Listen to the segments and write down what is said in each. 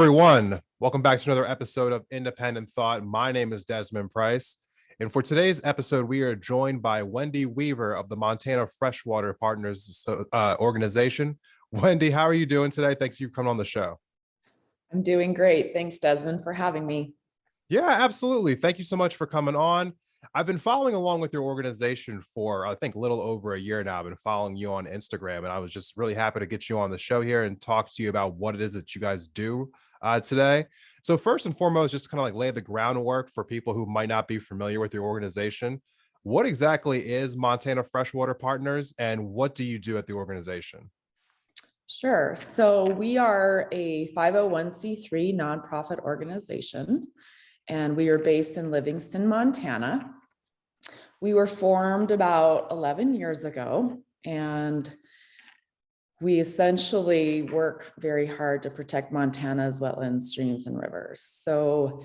everyone. Welcome back to another episode of Independent Thought. My name is Desmond Price. And for today's episode, we are joined by Wendy Weaver of the Montana Freshwater Partners organization. Wendy, how are you doing today? Thanks for coming on the show. I'm doing great. Thanks, Desmond, for having me. Yeah, absolutely. Thank you so much for coming on. I've been following along with your organization for, I think, a little over a year now. I've been following you on Instagram, and I was just really happy to get you on the show here and talk to you about what it is that you guys do today. So first and foremost, just kind of like lay the groundwork for people who might not be familiar with your organization. What exactly is Montana Freshwater Partners, and what do you do at the organization? Sure. So we are a 501c3 nonprofit organization, and we are based in Livingston, Montana. We were formed about 11 years ago, and we essentially work very hard to protect Montana's wetlands, streams, and rivers. So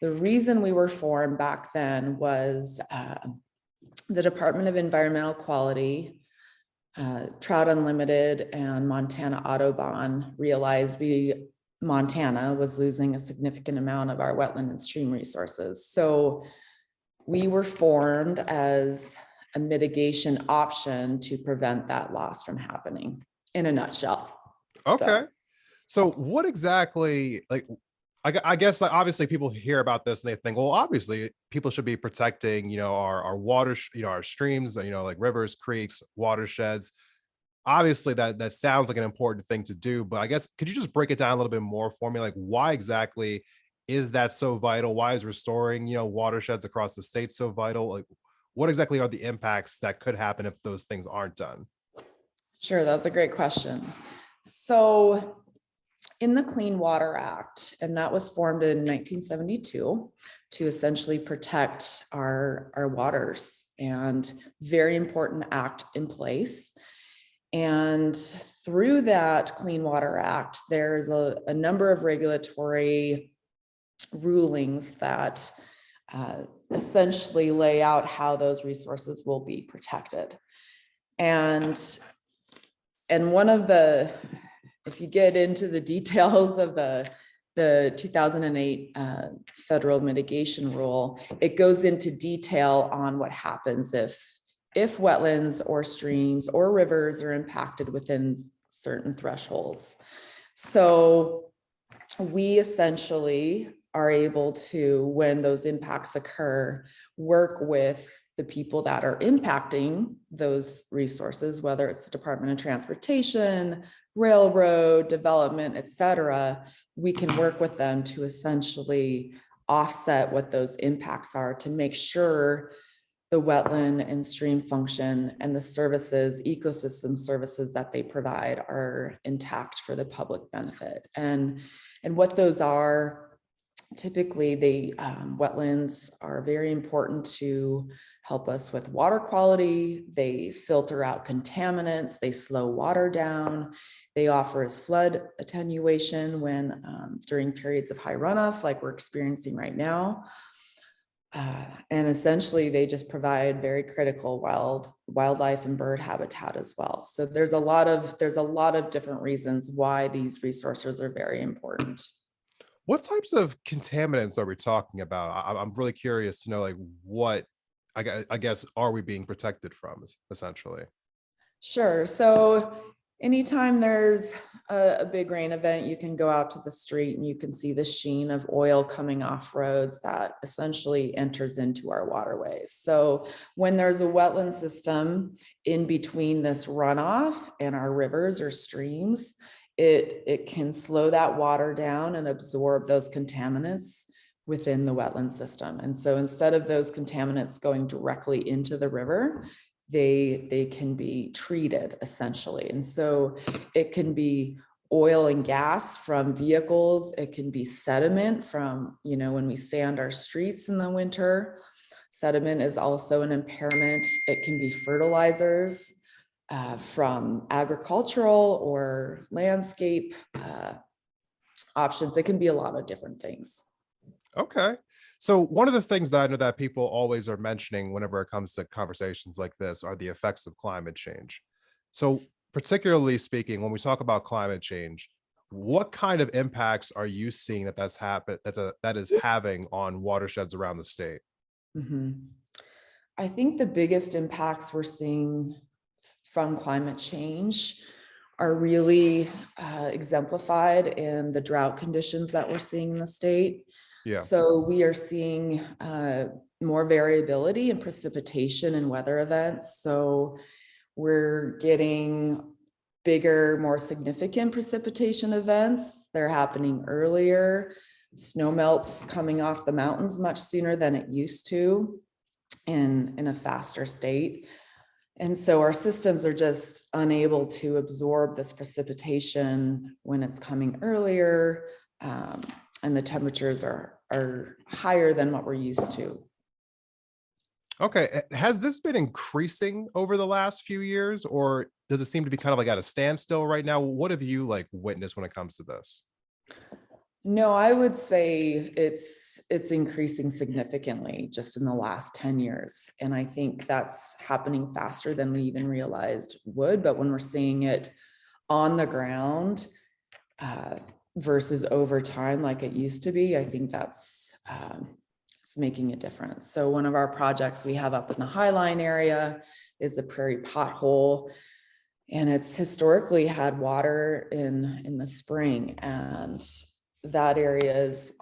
the reason we were formed back then was the Department of Environmental Quality, Trout Unlimited, and Montana Audubon realized Montana was losing a significant amount of our wetland and stream resources. So we were formed as a mitigation option to prevent that loss from happening, in a nutshell. Okay. So what exactly, like, I guess like, obviously people hear about this and they think, well, obviously people should be protecting, our water, our streams, like rivers, creeks, watersheds. Obviously that sounds like an important thing to do, but I guess, could you just break it down a little bit more for me? Like, why exactly is that so vital? Why is restoring, watersheds across the state so vital? Like, what exactly are the impacts that could happen if those things aren't done? Sure, that's a great question. So in the Clean Water Act, and that was formed in 1972 to essentially protect our waters, and very important act in place. And through that Clean Water Act, there's a number of regulatory rulings that essentially lay out how those resources will be protected. And one of the, if you get into the details of the 2008 federal mitigation rule, it goes into detail on what happens if wetlands or streams or rivers are impacted within certain thresholds. So we essentially are able to, when those impacts occur, work with the people that are impacting those resources, whether it's the Department of Transportation, railroad, development, et cetera. We can work with them to essentially offset what those impacts are to make sure the wetland and stream function and the services, ecosystem services that they provide are intact for the public benefit. And what those are, typically wetlands are very important to help us with water quality. They filter out contaminants, they slow water down. They offer us flood attenuation when during periods of high runoff, like we're experiencing right now. And essentially they just provide very critical wildlife and bird habitat as well. So there's a lot of different reasons why these resources are very important. What types of contaminants are we talking about? I'm really curious to know, like, what I guess are we being protected from, essentially? Sure. So anytime there's a big rain event, you can go out to the street and you can see the sheen of oil coming off roads that essentially enters into our waterways. So when there's a wetland system in between this runoff and our rivers or streams, it can slow that water down and absorb those contaminants within the wetland system. And so instead of those contaminants going directly into the river, they can be treated essentially. And so it can be oil and gas from vehicles. It can be sediment from, when we sand our streets in the winter. Sediment is also an impairment. It can be fertilizers from agricultural or landscape options. It can be a lot of different things. Okay. So one of the things that I know that people always are mentioning whenever it comes to conversations like this are the effects of climate change. So particularly speaking, when we talk about climate change, what kind of impacts are you seeing that is having on watersheds around the state? Mhm. I think the biggest impacts we're seeing from climate change are really exemplified in the drought conditions that we're seeing in the state. Yeah. So we are seeing more variability in precipitation and weather events. So we're getting bigger, more significant precipitation events. They're happening earlier. Snow melts coming off the mountains much sooner than it used to in a faster state. And so our systems are just unable to absorb this precipitation when it's coming earlier, and the temperatures are higher than what we're used to. Okay. Has this been increasing over the last few years, or does it seem to be kind of like at a standstill right now? What have you like witnessed when it comes to this? No, I would say it's increasing significantly just in the last 10 years. And I think that's happening faster than we even realized would. But when we're seeing it on the ground uh, versus over time like it used to be, I think that's it's making a difference. So one of our projects we have up in the Highline area is the Prairie Pothole. And it's historically had water in the spring, and that area is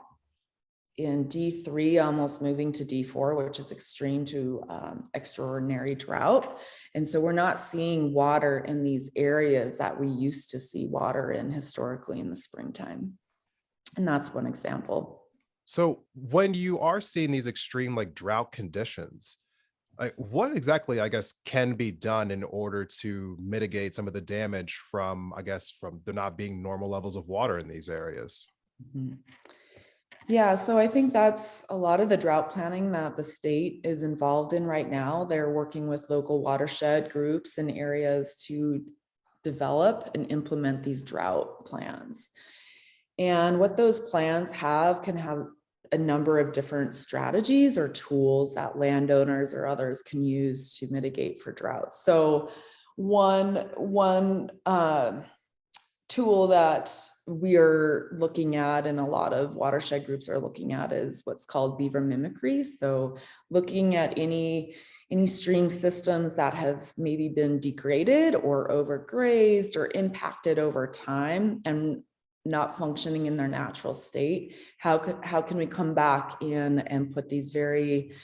in D3, almost moving to D4, which is extreme to extraordinary drought. And so we're not seeing water in these areas that we used to see water in historically in the springtime. And that's one example. So when you are seeing these extreme like drought conditions, like what exactly, I guess, can be done in order to mitigate some of the damage from, I guess, from there not being normal levels of water in these areas? Mhm. Yeah, so I think that's a lot of the drought planning that the state is involved in right now. They're working with local watershed groups and areas to develop and implement these drought plans. And what those plans can have a number of different strategies or tools that landowners or others can use to mitigate for drought. So one tool that we are looking at and a lot of watershed groups are looking at is what's called beaver mimicry. So looking at any stream systems that have maybe been degraded or overgrazed or impacted over time and not functioning in their natural state. How can we come back in and put these very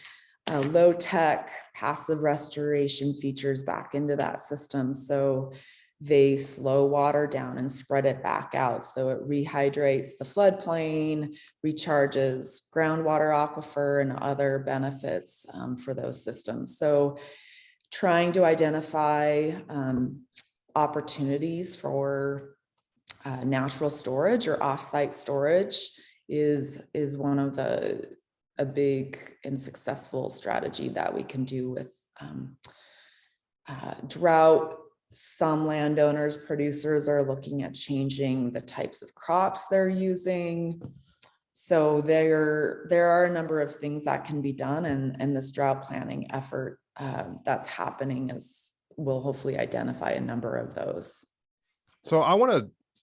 low tech passive restoration features back into that system so they slow water down and spread it back out. So it rehydrates the floodplain, recharges groundwater aquifer and other benefits for those systems. So trying to identify opportunities for natural storage or offsite storage is one of a big and successful strategy that we can do with drought. Some landowners, producers are looking at changing the types of crops they're using. So there are a number of things that can be done, and this drought planning effort that's happening will hopefully identify a number of those. So I want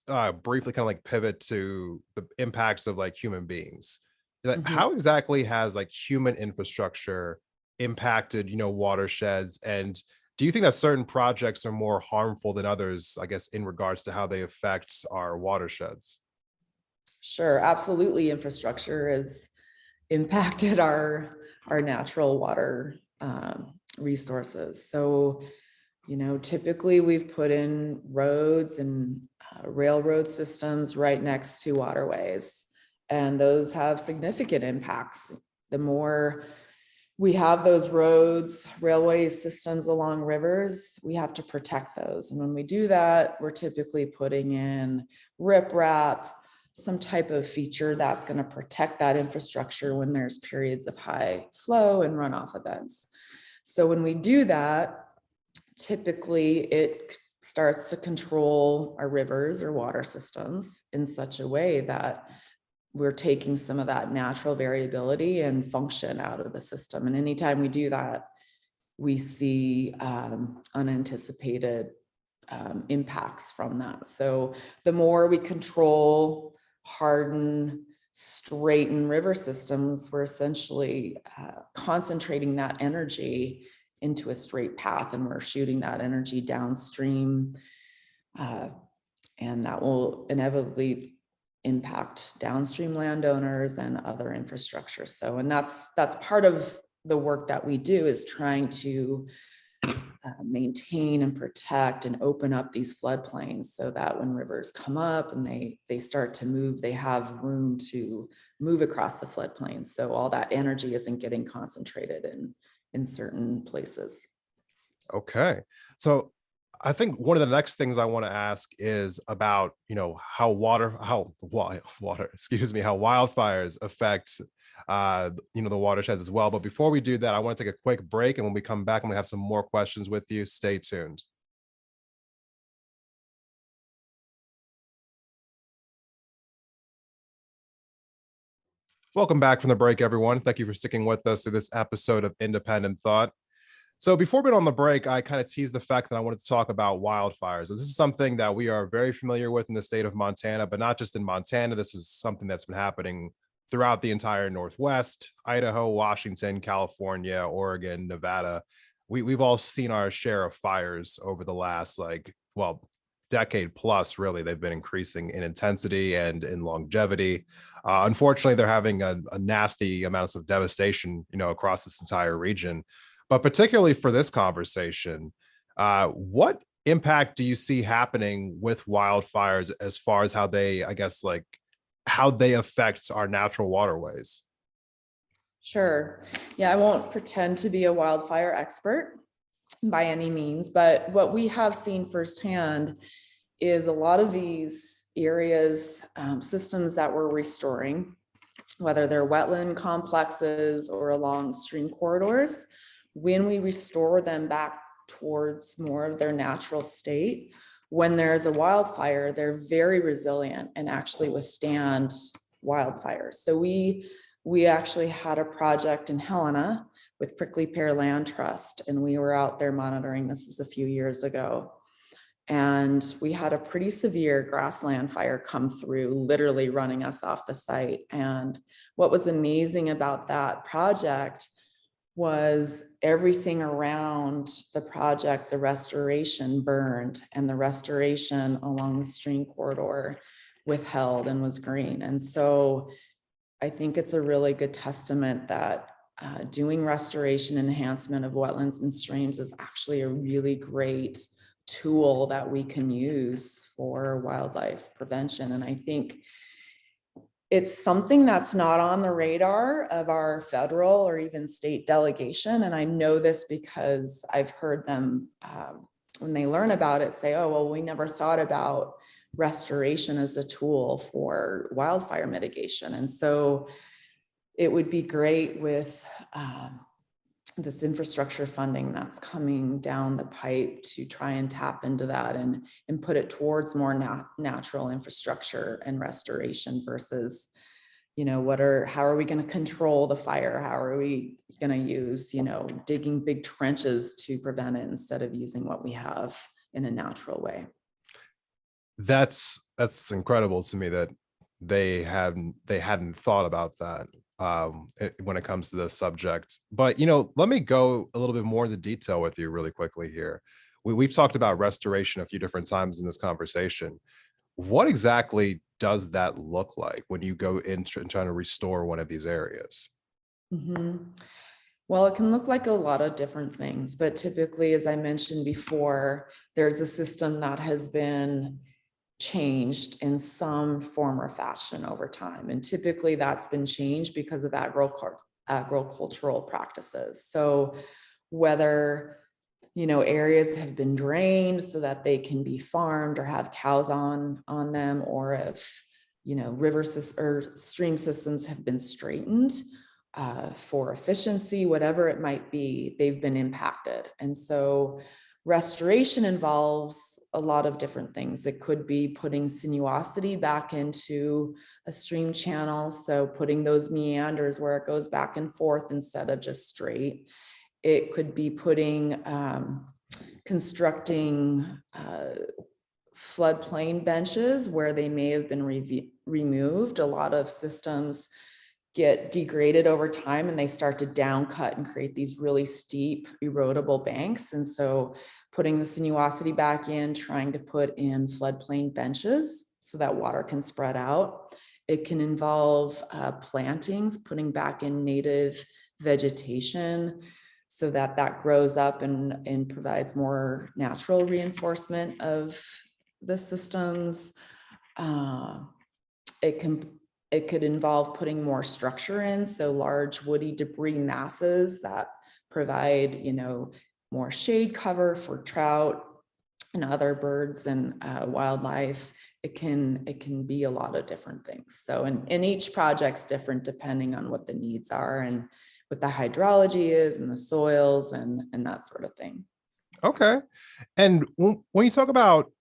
to briefly kind of like pivot to the impacts of like human beings. Like, Mhm. how exactly has like human infrastructure impacted, watersheds? And do you think that certain projects are more harmful than others, I guess, in regards to how they affect our watersheds? Sure, absolutely. Infrastructure has impacted our natural water resources. So, typically we've put in roads and railroad systems right next to waterways, and those have significant impacts. The more we have those roads, railway systems along rivers, we have to protect those. And when we do that, we're typically putting in riprap, some type of feature that's going to protect that infrastructure when there's periods of high flow and runoff events. So when we do that, typically it starts to control our rivers or water systems in such a way that we're taking some of that natural variability and function out of the system. And anytime we do that, we see unanticipated impacts from that. So the more we control, harden, straighten river systems, we're essentially concentrating that energy into a straight path, and we're shooting that energy downstream, and that will inevitably impact downstream landowners and other infrastructure. So, and that's part of the work that we do, is trying to maintain and protect and open up these floodplains, so that when rivers come up and they start to move, they have room to move across the floodplains. So all that energy isn't getting concentrated in certain places. Okay. So I think one of the next things I want to ask is about, how water, excuse me, how wildfires affect, the watersheds as well. But before we do that, I want to take a quick break. And when we come back, I'm going to have some more questions with you. Stay tuned. Welcome back from the break, everyone. Thank you for sticking with us through this episode of Independent Thought. So before we went on the break, I kind of teased the fact that I wanted to talk about wildfires. And this is something that we are very familiar with in the state of Montana, but not just in Montana. This is something that's been happening throughout the entire Northwest, Idaho, Washington, California, Oregon, Nevada. We've all seen our share of fires over the last, decade plus, really. They've been increasing in intensity and in longevity. Unfortunately, they're having a nasty amounts of devastation, across this entire region. But particularly for this conversation, what impact do you see happening with wildfires as far as how they, how they affect our natural waterways? Sure. Yeah, I won't pretend to be a wildfire expert by any means, but what we have seen firsthand is a lot of these areas, systems that we're restoring, whether they're wetland complexes or along stream corridors, when we restore them back towards more of their natural state, when there's a wildfire, they're very resilient and actually withstand wildfires. So we actually had a project in Helena with Prickly Pear Land Trust, and we were out there monitoring. This was a few years ago. And we had a pretty severe grassland fire come through, literally running us off the site. And what was amazing about that project was everything around the project, the restoration burned, and the restoration along the stream corridor withheld and was green. And so I think it's a really good testament that doing restoration and enhancement of wetlands and streams is actually a really great tool that we can use for wildlife prevention. And I think it's something that's not on the radar of our federal or even state delegation. And I know this because I've heard them, when they learn about it, say, oh, well, we never thought about restoration as a tool for wildfire mitigation. And so it would be great with this infrastructure funding that's coming down the pipe to try and tap into that and put it towards more natural infrastructure and restoration versus, how are we going to control the fire? How are we going to use, digging big trenches to prevent it instead of using what we have in a natural way? That's incredible to me that they hadn't thought about that when it comes to this subject. But let me go a little bit more into detail with you really quickly here. We've talked about restoration a few different times in this conversation. What exactly does that look like when you go in and trying to restore one of these areas? Mm-hmm. Well, it can look like a lot of different things, but typically, as I mentioned before, there's a system that has been changed in some form or fashion over time. And typically that's been changed because of agricultural practices. So whether, areas have been drained so that they can be farmed or have cows on them, or if, river or stream systems have been straightened for efficiency, whatever it might be, they've been impacted. And so restoration involves a lot of different things. It could be putting sinuosity back into a stream channel. So putting those meanders where it goes back and forth instead of just straight. It could be putting constructing floodplain benches where they may have been removed. A lot of systems get degraded over time and they start to down cut and create these really steep erodible banks. And so putting the sinuosity back in, trying to put in floodplain benches so that water can spread out. It can involve plantings, putting back in native vegetation so that that grows up and provides more natural reinforcement of the systems. It could involve putting more structure in, so large woody debris masses that provide, more shade cover for trout and other birds and wildlife. It can be a lot of different things. So, and each project's different depending on what the needs are and what the hydrology is and the soils and that sort of thing. Okay. And when you talk about,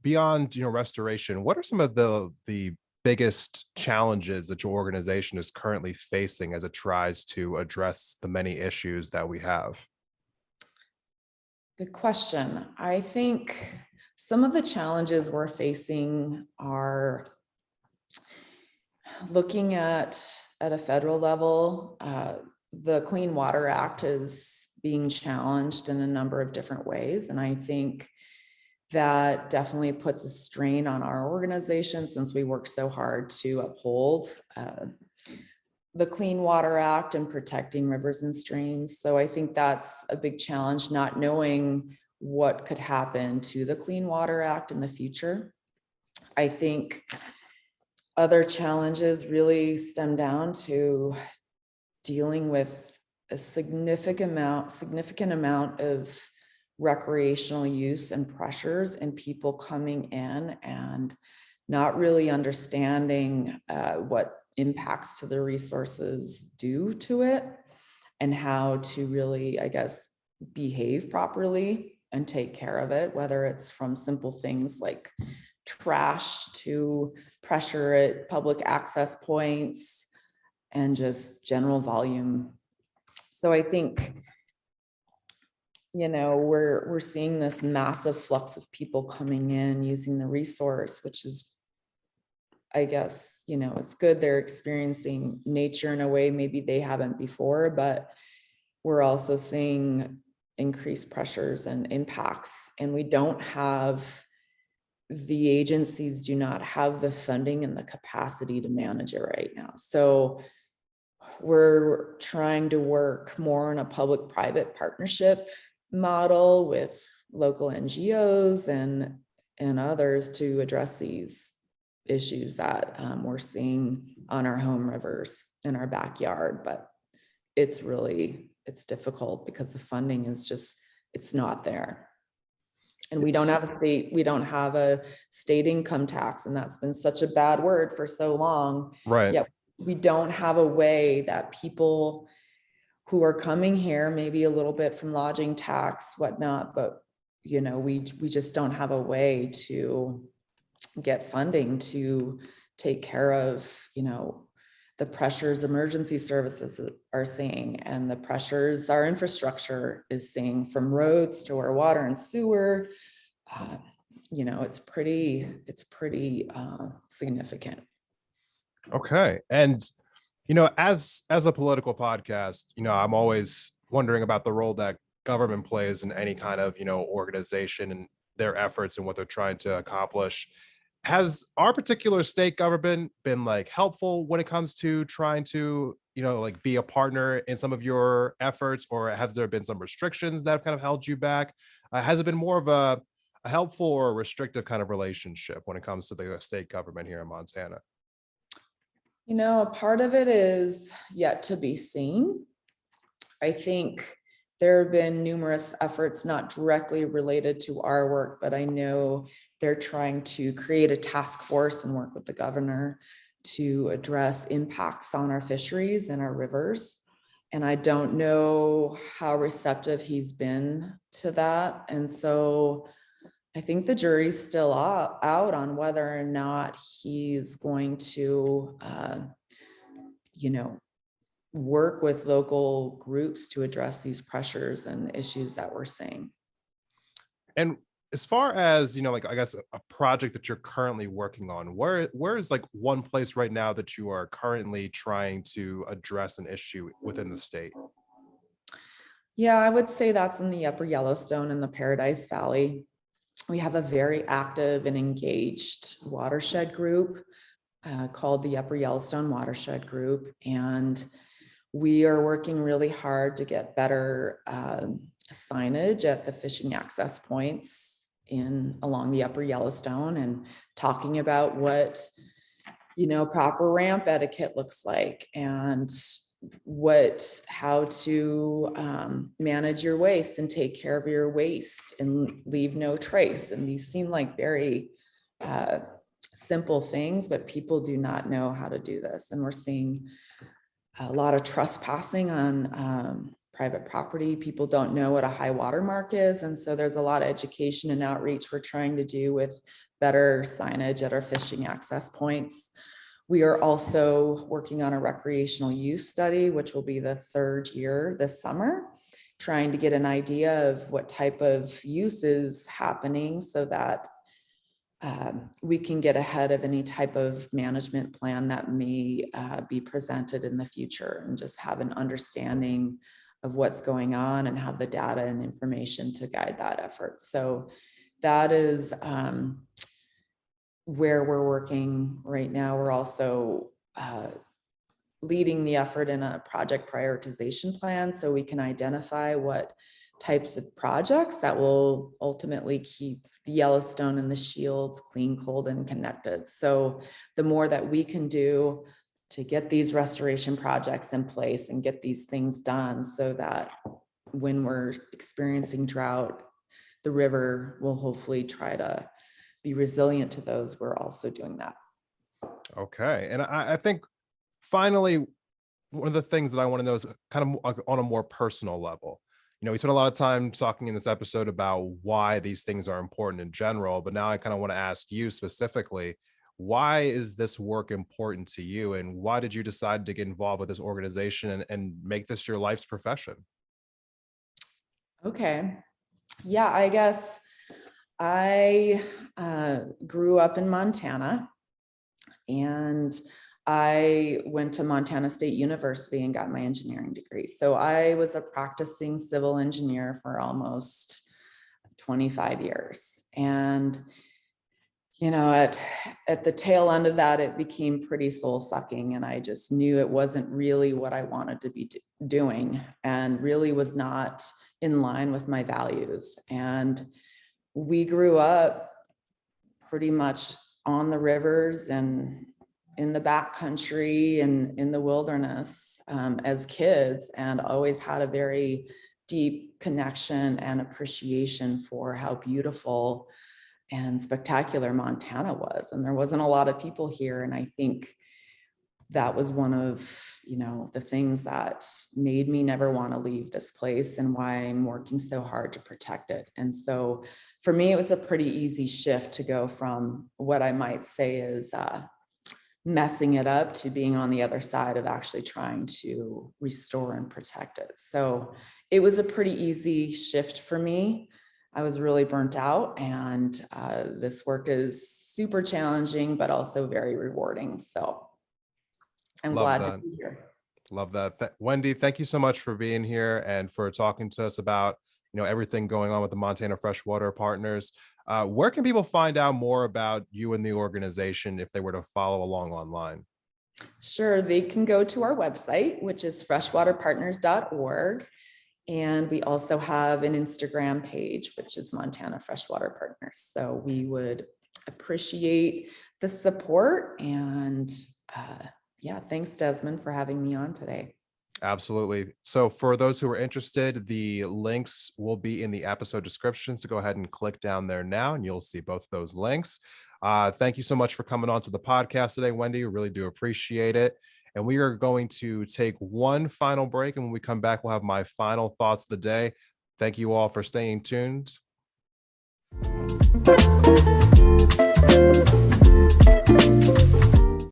beyond, restoration, what are some of the biggest challenges that your organization is currently facing as it tries to address the many issues that we have? Good question. I think some of the challenges we're facing are looking at a federal level. The Clean Water Act is being challenged in a number of different ways. And I think that definitely puts a strain on our organization since we work so hard to uphold the Clean Water Act and protecting rivers and streams. So I think that's a big challenge, not knowing what could happen to the Clean Water Act in the future. I think other challenges really stem down to dealing with a significant amount of recreational use and pressures and people coming in and not really understanding what impacts to the resources due to it and how to really, I guess, behave properly and take care of it, whether it's from simple things like trash to pressure at public access points and just general volume. So I think, we're seeing this massive flux of people coming in using the resource, which is, I guess, it's good they're experiencing nature in a way maybe they haven't before, but we're also seeing increased pressures and impacts, and the agencies do not have the funding and the capacity to manage it right now. So we're trying to work more in a public-private partnership model with local NGOs and others to address these issues that we're seeing on our home rivers in our backyard. But it's difficult because the funding is it's not there. And we don't have a state income tax, and that's been such a bad word for so long. Right. Yet we don't have a way that people who are coming here, maybe a little bit from lodging tax, whatnot, but we just don't have a way to get funding to take care of, the pressures emergency services are seeing and the pressures our infrastructure is seeing, from roads to our water and sewer. It's pretty significant. Okay. And, as a political podcast, I'm always wondering about the role that government plays in any kind of, organization and their efforts and what they're trying to accomplish. Has our particular state government been helpful when it comes to trying to, be a partner in some of your efforts, or has there been some restrictions that have kind of held you back? Has it been more of a helpful or a restrictive kind of relationship when it comes to the state government here in Montana? A part of it is yet to be seen. I think there have been numerous efforts not directly related to our work, but I know they're trying to create a task force and work with the governor to address impacts on our fisheries and our rivers. And I don't know how receptive he's been to that. And so I think the jury's still out on whether or not he's going to, work with local groups to address these pressures and issues that we're seeing. And as far as, like, I guess a project that you're currently working on, where is like one place right now that you are currently trying to address an issue within the state? Yeah, I would say that's in the Upper Yellowstone and the Paradise Valley. We have a very active and engaged watershed group called the Upper Yellowstone Watershed Group. And we are working really hard to get better signage at the fishing access points along the Upper Yellowstone, and talking about what, proper ramp etiquette looks like, and how to manage your waste and take care of your waste and leave no trace. And these seem like very simple things, but people do not know how to do this. And we're seeing a lot of trespassing on private property. People don't know what a high water mark is. And so there's a lot of education and outreach we're trying to do with better signage at our fishing access points. We are also working on a recreational use study, which will be the third year this summer, trying to get an idea of what type of use is happening so that we can get ahead of any type of management plan that may be presented in the future, and just have an understanding of what's going on and have the data and information to guide that effort. So that is where we're working right now. We're also leading the effort in a project prioritization plan, so we can identify what types of projects that will ultimately keep the Yellowstone and the Shields clean, cold, and connected. So the more that we can do to get these restoration projects in place and get these things done, so that when we're experiencing drought, the river will hopefully try to be resilient to those, we're also doing that. Okay. And I think finally, one of the things that I want to know is kind of on a more personal level. We spent a lot of time talking in this episode about why these things are important in general, but now I kind of want to ask you specifically, why is this work important to you, and why did you decide to get involved with this organization and make this your life's profession? Okay. Yeah, I guess I grew up in Montana, and I went to Montana State University and got my engineering degree. So I was a practicing civil engineer for almost 25 years. And, at the tail end of that, it became pretty soul sucking. And I just knew it wasn't really what I wanted to be doing, and really was not in line with my values. And we grew up pretty much on the rivers and in the backcountry and in the wilderness as kids, and always had a very deep connection and appreciation for how beautiful and spectacular Montana was. And there wasn't a lot of people here. And I think that was one of, the things that made me never want to leave this place, and why I'm working so hard to protect it. And so for me, it was a pretty easy shift to go from what I might say is messing it up to being on the other side of actually trying to restore and protect it. So it was a pretty easy shift for me. I was really burnt out, and this work is super challenging, but also very rewarding. So I'm Love glad to that. be here. Love that. Wendy, thank you so much for being here and for talking to us about, everything going on with the Montana Freshwater Partners. Where can people find out more about you and the organization if they were to follow along online? Sure, they can go to our website, which is freshwaterpartners.org. And we also have an Instagram page, which is Montana Freshwater Partners. So we would appreciate the support. And yeah, thanks, Desmond, for having me on today. Absolutely. So for those who are interested, the links will be in the episode description. So go ahead and click down there now, and you'll see both those links. Thank you so much for coming on to the podcast today, Wendy. We really do appreciate it. And we are going to take one final break. And when we come back, we'll have my final thoughts of the day. Thank you all for staying tuned.